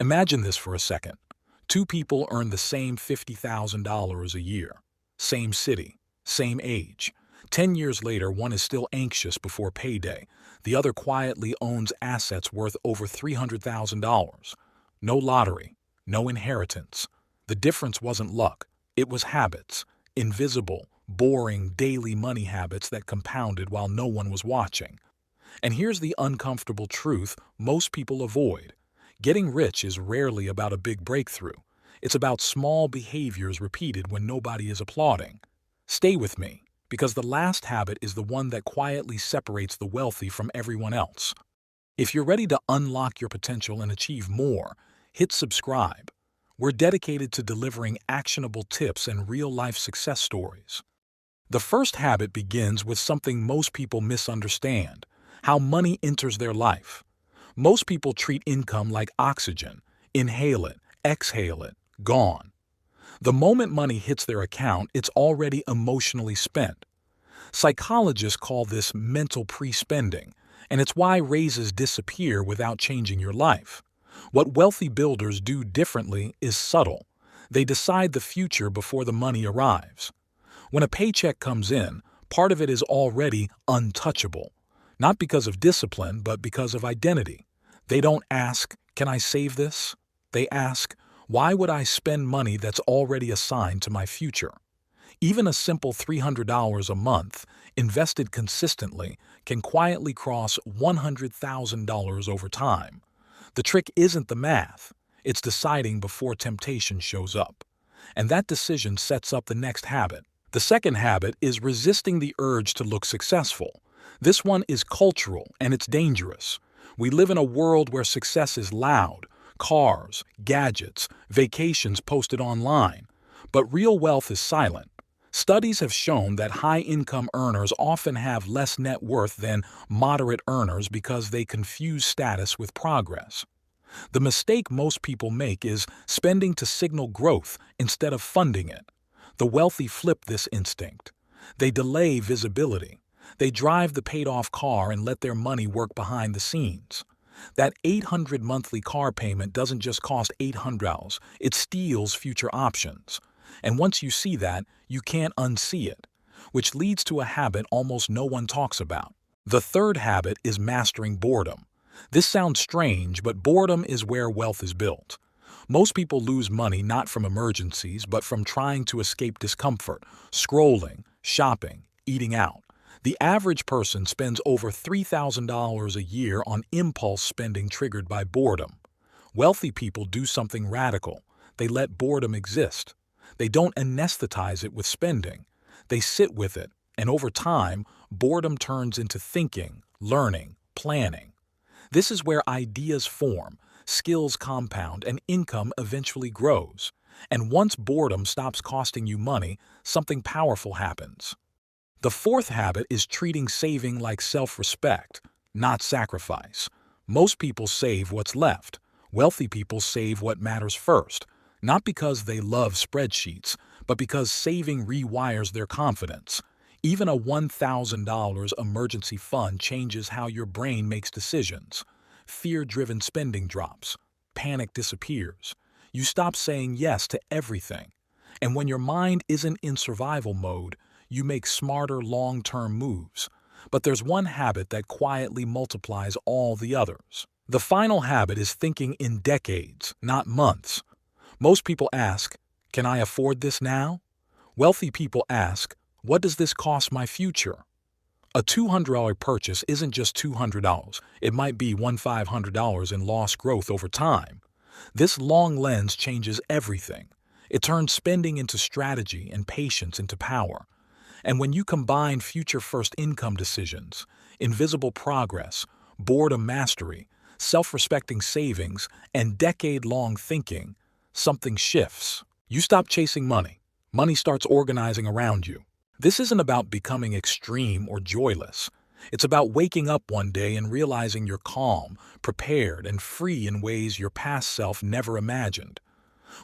Imagine this for a second. Two people earn the same $50,000 a year. Same city, same age. 10 years later, one is still anxious before payday. The other quietly owns assets worth over $300,000. No lottery, no inheritance. The difference wasn't luck. It was habits. Invisible, boring, daily money habits that compounded while no one was watching. And here's the uncomfortable truth most people avoid. Getting rich is rarely about a big breakthrough. It's about small behaviors repeated when nobody is applauding. Stay with me, because the last habit is the one that quietly separates the wealthy from everyone else. If you're ready to unlock your potential and achieve more, hit subscribe. We're dedicated to delivering actionable tips and real-life success stories. The first habit begins with something most people misunderstand: how money enters their life. Most people treat income like oxygen. Inhale it, exhale it, gone. The moment money hits their account, it's already emotionally spent. Psychologists call this mental pre-spending, and it's why raises disappear without changing your life. What wealthy builders do differently is subtle. They decide the future before the money arrives. When a paycheck comes in, part of it is already untouchable. Not because of discipline, but because of identity. They don't ask, "Can I save this?" They ask, "Why would I spend money that's already assigned to my future?" Even a simple $300 a month, invested consistently, can quietly cross $100,000 over time. The trick isn't the math. It's deciding before temptation shows up. And that decision sets up the next habit. The second habit is resisting the urge to look successful. This one is cultural, and it's dangerous. We live in a world where success is loud: cars, gadgets, vacations posted online. But real wealth is silent. Studies have shown that high-income earners often have less net worth than moderate earners because they confuse status with progress. The mistake most people make is spending to signal growth instead of funding it. The wealthy flip this instinct. They delay visibility. They drive the paid-off car and let their money work behind the scenes. That $800 monthly car payment doesn't just cost $800, it steals future options. And once you see that, you can't unsee it, which leads to a habit almost no one talks about. The third habit is mastering boredom. This sounds strange, but boredom is where wealth is built. Most people lose money not from emergencies, but from trying to escape discomfort: scrolling, shopping, eating out. The average person spends over $3,000 a year on impulse spending triggered by boredom. Wealthy people do something radical. They let boredom exist. They don't anesthetize it with spending. They sit with it, and over time, boredom turns into thinking, learning, planning. This is where ideas form, skills compound, and income eventually grows. And once boredom stops costing you money, something powerful happens. The fourth habit is treating saving like self-respect, not sacrifice. Most people save what's left. Wealthy people save what matters first, not because they love spreadsheets, but because saving rewires their confidence. Even a $1,000 emergency fund changes how your brain makes decisions. Fear-driven spending drops. Panic disappears. You stop saying yes to everything. And when your mind isn't in survival mode, you make smarter long-term moves. But there's one habit that quietly multiplies all the others. The final habit is thinking in decades, not months. Most people ask, "Can I afford this now?" Wealthy people ask, "What does this cost my future?" A $200 purchase isn't just $200. It might be $1,500 in lost growth over time. This long lens changes everything. It turns spending into strategy and patience into power. And when you combine future-first income decisions, invisible progress, boredom mastery, self-respecting savings, and decade-long thinking, something shifts. You stop chasing money. Money starts organizing around you. This isn't about becoming extreme or joyless. It's about waking up one day and realizing you're calm, prepared, and free in ways your past self never imagined.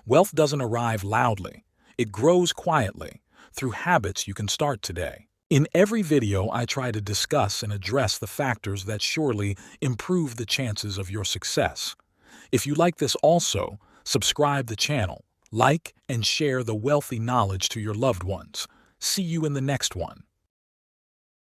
Wealth doesn't arrive loudly. It grows quietly, through habits you can start today. In every video, I try to discuss and address the factors that surely improve the chances of your success. If you like this also, subscribe the channel, like and share the wealthy knowledge to your loved ones. See you in the next one.